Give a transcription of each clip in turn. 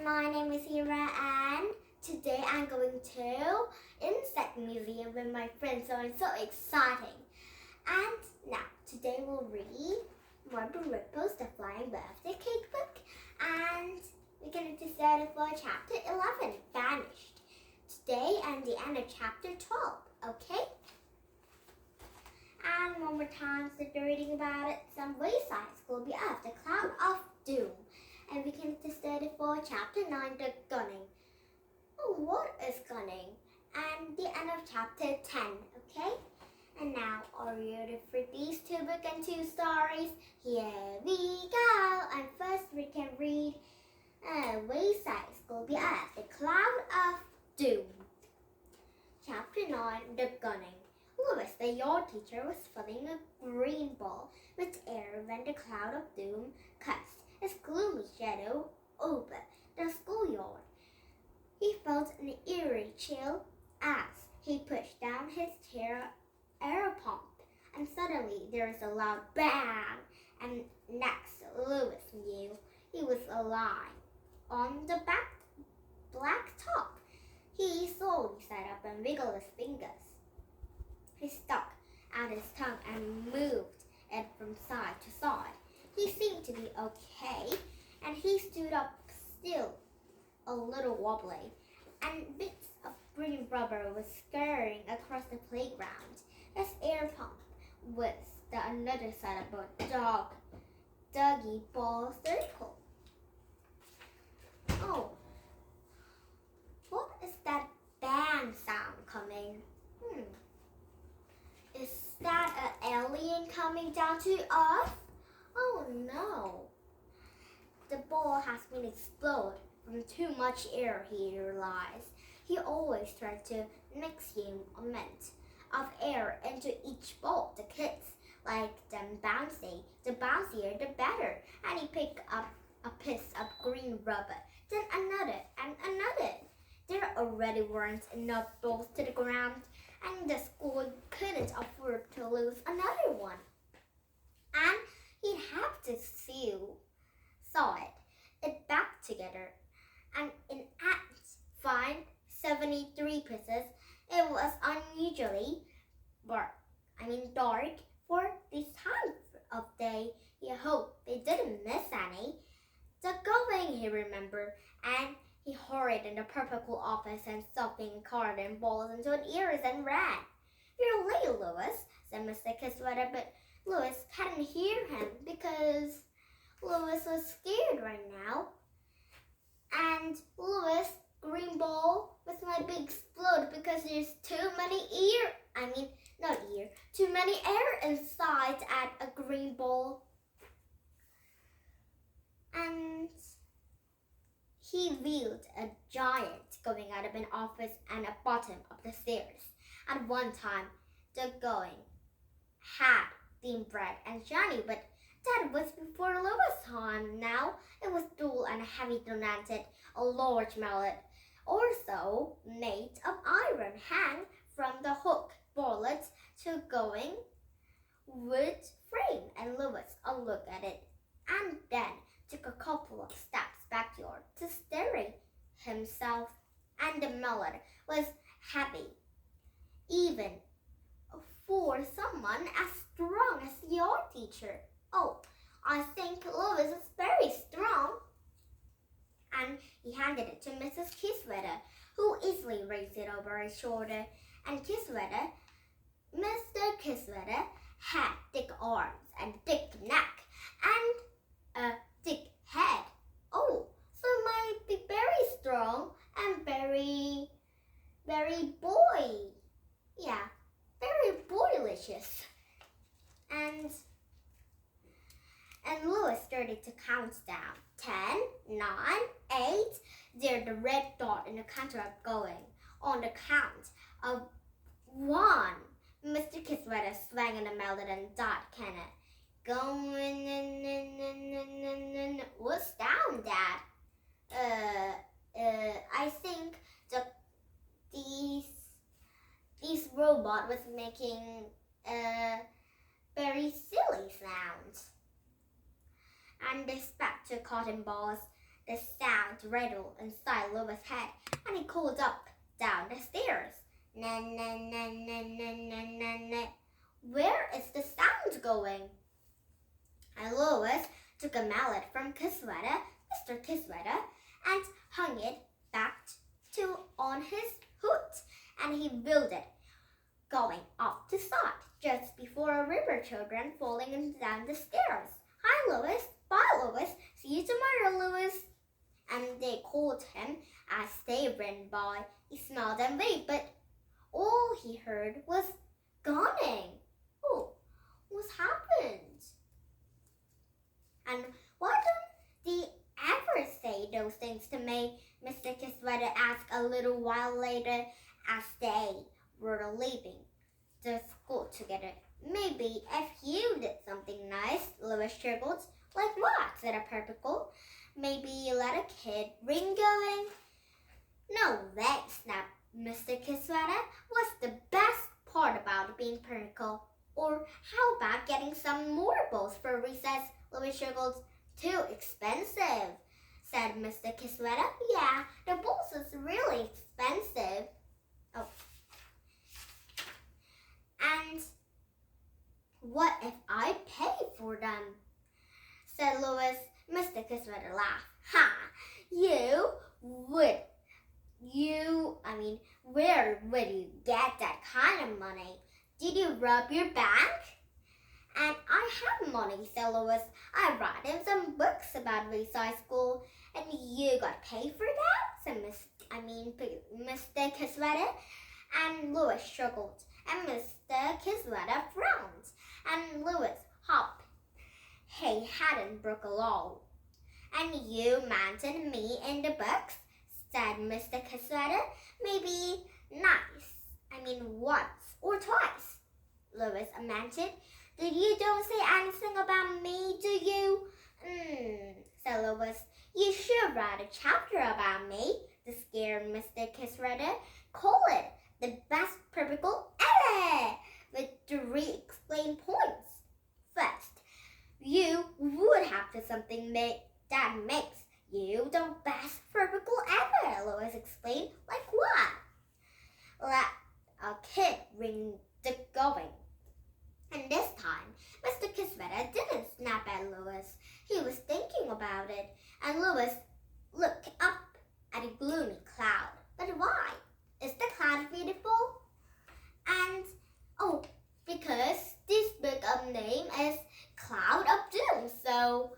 my name is Hira and today I'm going to Insect Museum with my friends, so it's so exciting. And now, today we'll read Marvin Redpost, the Flying Birthday Cake Book, and we're going to start for chapter 11, Vanished. Today and the end of chapter 12, okay? And one more time, so you're reading about it, some Wayside will be up, the Cloud of Doom. And we can study for chapter 9, the gunning. Oh, what is gunning? And the end of chapter 10, okay? And now, are you ready for these two books and two stories? Here we go. And first we can read Wayside will be up, the Cloud of Doom. Chapter 9, the gunning. Lewis, the yard teacher, was filling a green ball with air when the Cloud of Doom cast his gloomy shadow over the schoolyard. He felt an eerie chill as he pushed down his air pump, and suddenly there was a loud bang, and next Lewis knew he was alive. On the black top, he slowly sat up and wiggled his fingers. He stuck out his tongue and moved it from side to side. He seemed to be okay, and he stood up still, a little wobbly, and bits of green rubber was scurrying across the playground. His air pump was the another side of a doggy ball circle. Oh, what is that bang sound coming? Is that an alien coming down to Earth? Oh no! The ball has been exploded from too much air, he realized. He always tried to mix a amount of air into each ball. The kids liked them bouncy. The bouncier, the better. And he picked up a piece of green rubber, then another and another. There already weren't enough balls to the ground, and the school couldn't afford to lose another one. And he'd have to saw it back together, and in find 73 pieces. It was unusually dark for this time of day. He hoped they didn't miss any. The going, he remembered, and he hurried in the purple office and stuffing cardboard balls into an ears and ran. "You're late, Lewis," said Mr. Kiswetter, but Lewis couldn't hear him because Lewis was scared right now. And Lewis' green ball was going to explode because there's too many air inside at a green ball. And he viewed a giant going out of an office and a bottom of the stairs. At one time, the going had been bright and shiny, but that was before Lewis' time. Now it was dull and heavy to it. A large mallet, or so, made of iron, hung from the hook bullet to going wood frame, and Lewis looked at it and then took a couple of steps backyard to steady himself. And the mallet was heavy, even for someone as strong as your teacher. "Oh, I think Lewis is very strong." And he handed it to Mrs. Kiswetter, who easily raised it over his shoulder. And Mr. Kiswetter had thick arms and thick neck and a thick head. "Oh, so it might be very strong and very, very boy. Yeah, very boylicious." And Lewis started to count down. 10, 9, 8. There the red dot in the counter up going. On the count of 1, Mr. Kiswetter swung in the melted and dot cannon. Going in. What's down, Dad? I think these robot was making very silly sounds. And they spat to cotton balls. The sound rattle inside Louis' head, and he called up down the stairs. Na na na na na na na na. Where is the sound going? And Louis took a mallet from Mr. Kiswetter, and hung it back on his hood, and he wheeled it, going off to start just before a river children falling down the stairs. Hi, Louis. Bye, Louis. See you tomorrow, Louis. And they called him as they ran by. He smiled and waved, but all he heard was gunning. Oh, what's happened? And why don't they ever say those things to me? Mr. Kiswetter asked a little while later as they were leaving the school together. Maybe if you did something nice, Louis chuckled. Like what? Said a purple. Maybe you let a kid ring going? No way, snapped Mr. Kiswetter. What's the best part about being purple? Or how about getting some more balls for recess? Louis chuckled. Too expensive, said Mr. Kiswetter. Yeah, the balls is really expensive. Oh. And what if I pay for them? Said Louis. Mr. Kiswetter laughed. Ha! Where would you get that kind of money? Did you rob your bank? And I have money, said Louis. I wrote in some books about Wayside School, and you got paid for that? Said Mr. Kiswetter. And Louis struggled, and Mr. Kiswetter frowned, and Louis hopped. He hadn't broke a law. And you mentioned me in the books, said Mr. Kiswetter. Maybe once or twice, Louis mentioned. Did you don't say anything about me, do you? Said Louis. You should write a chapter about me, the scared Mr. Kiswetter. Call it the best purple ever, with 3 exclaim points. First, you would have to something that makes you the best purple ever, Louis explained. Like what? Let a kid ring the going. And this time, Mr. Kiswetter didn't snap at Louis. He was thinking about it, and Louis looked up at a gloomy cloud. But why? Is the cloud beautiful? And, because this book of name is Cloud of Doom, so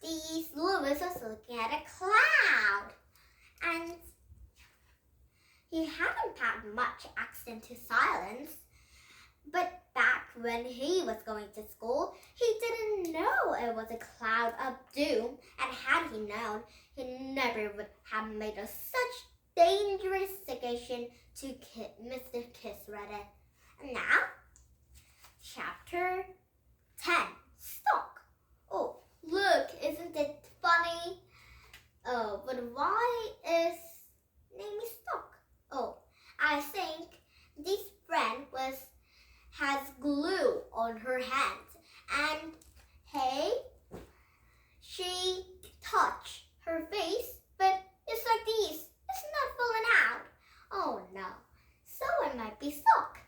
Louis was looking at a cloud. And he hadn't packed much accent to silence. But back when he was going to school, he didn't know it was a cloud of doom, and had he known, he never would have made such dangerous suggestion to Mr. Kiswetter. And now, Chapter 10, Stock. Oh, look, isn't it funny? Oh, but why is name is Stock? Oh, I think this friend has glue on her hands, and she touched her face, but it's like this. It's not falling out. Oh no, so it might be Stock.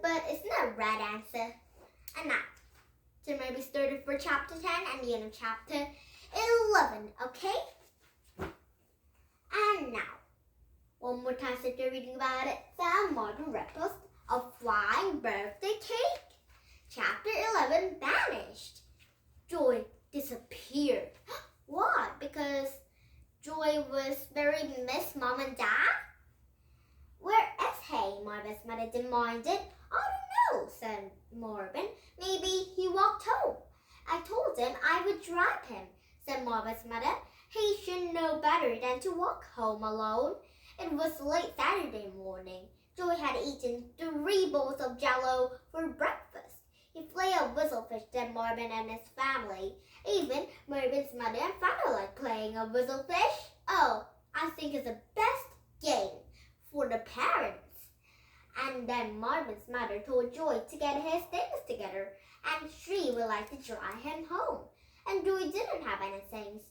But it's not right answer. And now, so maybe started for chapter 10 and the end of chapter 11, okay? And now, one more time, sit there reading about it. Found Marvin Redpost, a flying birthday cake. Chapter 11, vanished. Joy disappeared. Why? Because Joy was very miss Mom and Dad? Where is he? Marvin's mother demanded. I don't know, said Marvin. Maybe he walked home. I told him I would drive him, said Marvin's mother. He should know better than to walk home alone. It was late Saturday morning. Joy had eaten 3 bowls of Jell-O for breakfast. He played a whistlefish to Marvin and his family. Even Marvin's mother and father liked playing a whistlefish. Oh, I think it's the best game for the parents. And then Marvin's mother told Joy to get his things together, and she would like to drive him home. And Joy didn't have any things.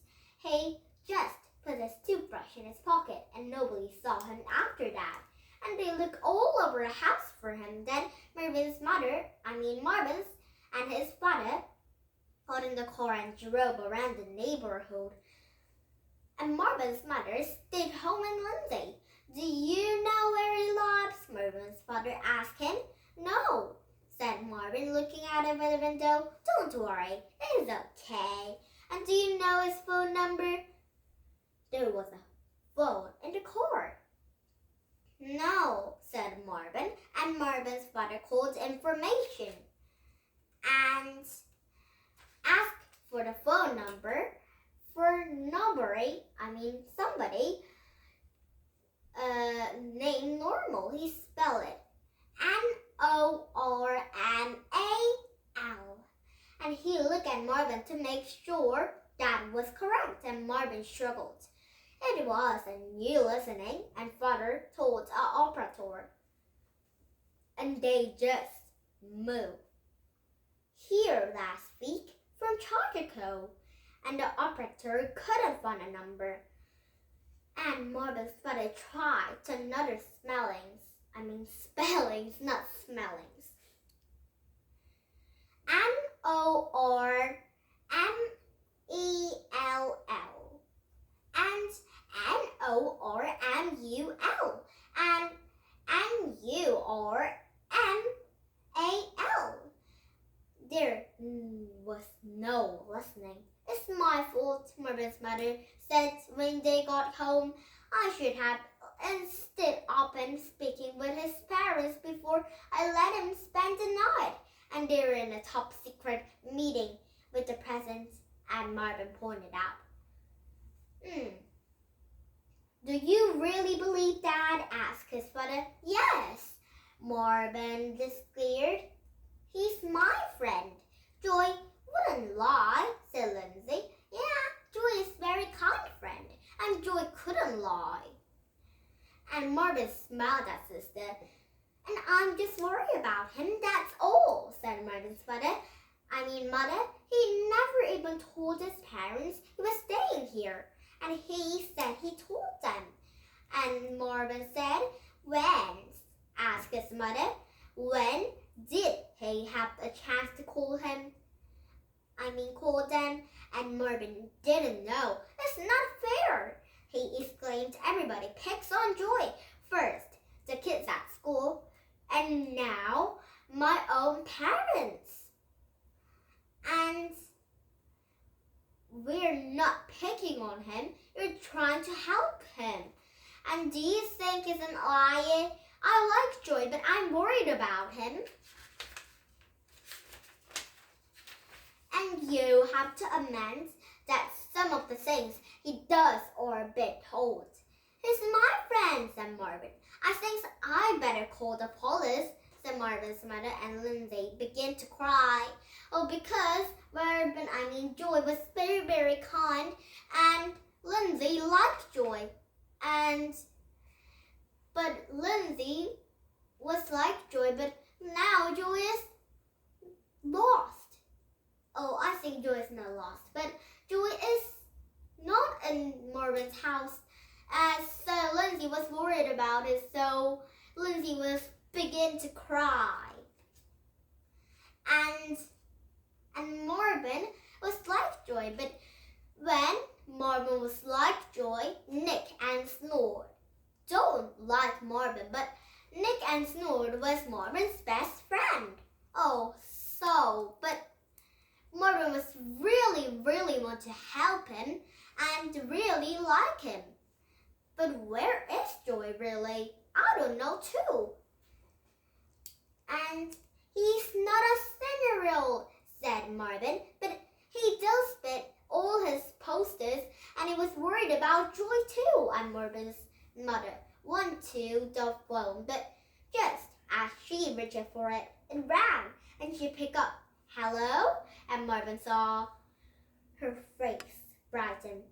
He just put his toothbrush in his pocket and nobody saw him after that. And they looked all over the house for him. Then Marvin's and his father got in the car and drove around the neighborhood. And Marvin's mother stayed home in Lindsay. Do you know where he lives? Marvin's father asked him. No, said Marvin, looking out of the window. Don't worry, it's okay. And do you know his phone number? There was a phone in the car. No, said Marvin, and Marvin's father called information and asked for the phone number for somebody named Normal. He spelled it Normal. And he looked at Marvin to make sure that was correct, and Marvin struggled. It was a new listening, and father told an operator, and they just moved here last week from Chicago, and the operator couldn't find a number. And Marvin's father tried another spellings, not smellings. Normell and Normul and Murmal. There was no listening. It's my fault, Marvin's mother said when they got home. I should have instead open speaking with his parents before I let him spend the night. And they were in a top secret meeting with the president, and Marvin pointed out. Do you really believe that? Asked his father. Yes, Marvin declared. He's my friend. Joy wouldn't lie, said Lindsay. Yeah, Joy is a very kind friend, and Joy couldn't lie. And Marvin smiled at sister. And I'm just worried about him, that's all, said Marvin's mother. He never even told his parents he was staying here. And he said he told them. And Marvin said, when? Asked his mother. When did he have a chance to call them? And Marvin didn't know. It's not fair, he exclaimed. Everybody picks on Joy. First, the kids at school, and now my own parents. And we're not picking on him. We're trying to help him. And do you think he's an liar? I like Joy, but I'm worried about him. And you have to amend that some of the things he does are a bit old. He's my friend, said Marvin. I think I better call the police, said Marvin's mother, and Lindsay began to cry. Because Joy was very, very kind, and Lindsay liked Joy. But Lindsay was like Joy, but now Joy is lost. I think Joy is not lost, but Joy is not in Marvin's house. So Lindsay was worried about it, so Lindsay began to cry. And Marvin was like Joy, but when Marvin was like Joy, Nick and Snort don't like Marvin, but Nick and Snort was Marvin's best friend. But Marvin was really want to help him and really like him. But where is Joy really? I don't know too. And he's not a 7-year-old, said Marvin, but he does spit all his posters and he was worried about Joy too. And Marvin's mother went to the phone, but just as she reached for it, it rang and she picked up. Hello? And Marvin saw her face brighten.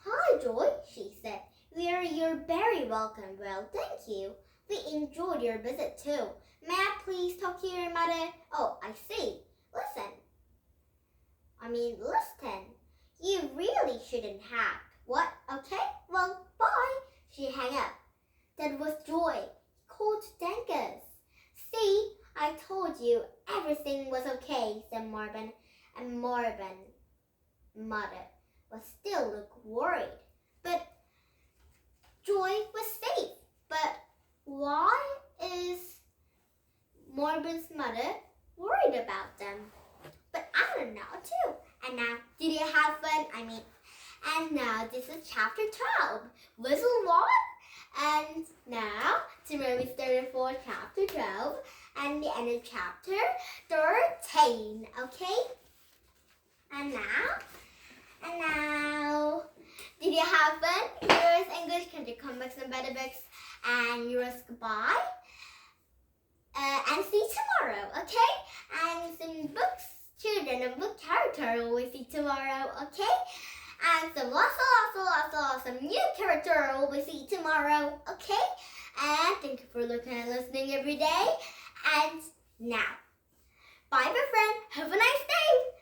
Hi, Joy, she said. You're very welcome. Well, thank you. We enjoyed your visit too. May I please talk to your mother? I see. Listen. You really shouldn't have. What? Okay, well, bye. She hung up. That was Joy. He called Dangus. See, I told you everything was okay, said Marvin. And Marvin's mother was still looked worried. But Joy was safe. But why is Marvin's mother worried about them? But I don't know too. And now, did you have fun? And now this is chapter 12. Whistle what? And now, tomorrow we started for chapter 12 and the end of chapter 13. Okay? And now, did you have fun? Here's English Country Comics and Better Books. And yours goodbye. And see you tomorrow, okay? And some books, children and book character we'll see tomorrow, okay? And some lots of new character we'll see tomorrow, okay? And thank you for looking and listening every day. And now, bye my friend, have a nice day.